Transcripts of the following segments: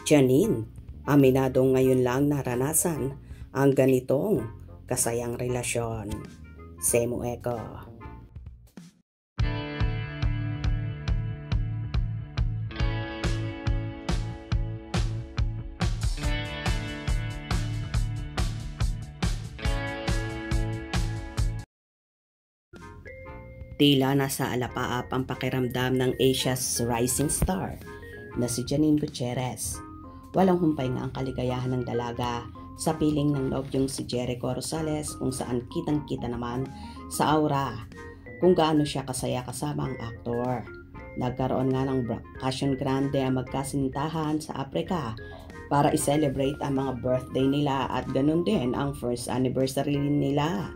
Janine, aminado ngayon lang naranasan ang ganitong kasayang relasyon. Semo Eko. Tila nasa alapaap ang pakiramdam ng Asia's rising star na si Janine Gutierrez. Walang humpay nga ang kaligayahan ng dalaga sa piling ng nobyong si Jericho Rosales, kung saan kitang-kita naman sa aura kung gaano siya kasaya kasama ang aktor. Nagkaroon nga ng bakasyon grande ang magkasintahan sa Africa para i-celebrate ang mga birthday nila at ganun din ang first anniversary nila.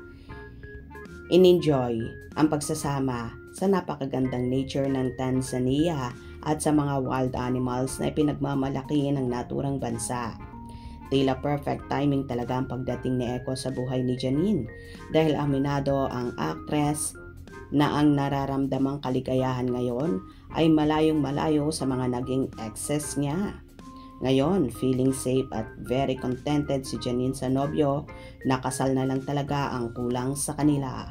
In-enjoy ang pagsasama sa napakagandang nature ng Tanzania at sa mga wild animals na ipinagmamalaki ng naturang bansa. Tila perfect timing talaga ang pagdating ni Eko sa buhay ni Janine dahil aminado ang actress na ang nararamdamang kaligayahan ngayon ay malayong malayo sa mga naging exes niya. Ngayon, feeling safe at very contented si Janine sa nobyo, nakasal na lang talaga ang kulang sa kanila.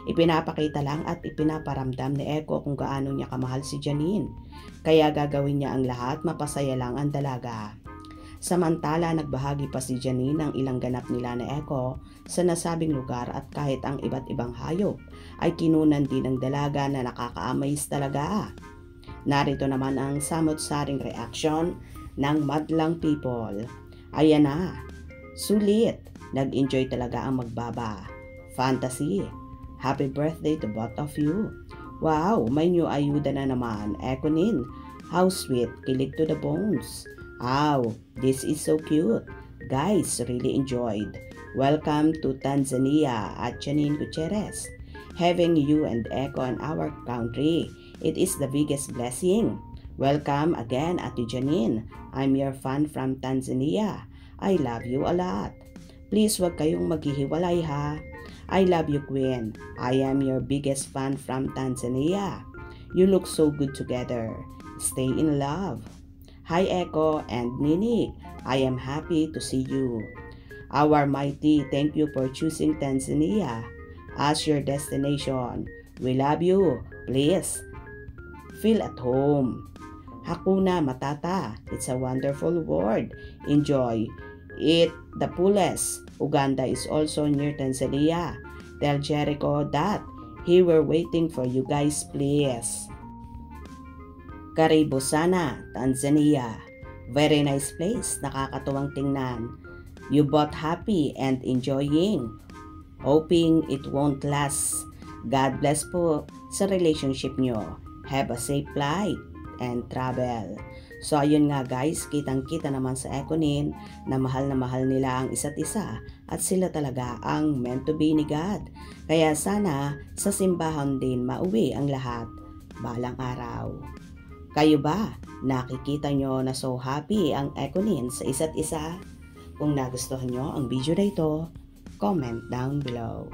Ipinapakita lang at ipinaparamdam ni Eko kung gaano niya kamahal si Janine, kaya gagawin niya ang lahat mapasaya lang ang dalaga. Samantala, nagbahagi pa si Janine ng ilang ganap nila ni Eko sa nasabing lugar at kahit ang iba't ibang hayop ay kinunan din ng dalaga na nakaka-amaze talaga. Narito naman ang samot-saring reaction ng madlang people. Ayan na, sulit, nag-enjoy talaga ang magbaba. Fantasy, happy birthday to both of you. Wow, may new ayuda na naman, Ekonin. How sweet, kilig to the bones. Wow, this is so cute. Guys, really enjoyed. Welcome to Tanzania at Janine Gutierrez. Having you and Eko in our country, it is the biggest blessing. Welcome again, Ate Janine. I'm your fan from Tanzania. I love you a lot. Please wag kayong maghihiwalay ha. I love you, Queen. I am your biggest fan from Tanzania. You look so good together. Stay in love. Hi, Eko and Nini. I am happy to see you. Our mighty, thank you for choosing Tanzania as your destination. We love you. Please feel at home. Hakuna Matata. It's a wonderful word. Enjoy it the fullest. Uganda is also near Tanzania. Tell Jericho that he were waiting for you guys, please. Karibusana, Tanzania. Very nice place. Nakakatuwang tingnan. You both happy and enjoying. Hoping it won't last. God bless po sa relationship nyo. Have a safe flight and travel. So ayun nga guys, kitang-kita naman sa Ekonin na mahal nila ang isa't isa at sila talaga ang meant to be ni God. Kaya sana sa simbahan din mauwi ang lahat balang araw. Kayo ba? Nakikita nyo na so happy ang Ekonin sa isa't isa? Kung nagustuhan nyo ang video na ito, comment down below.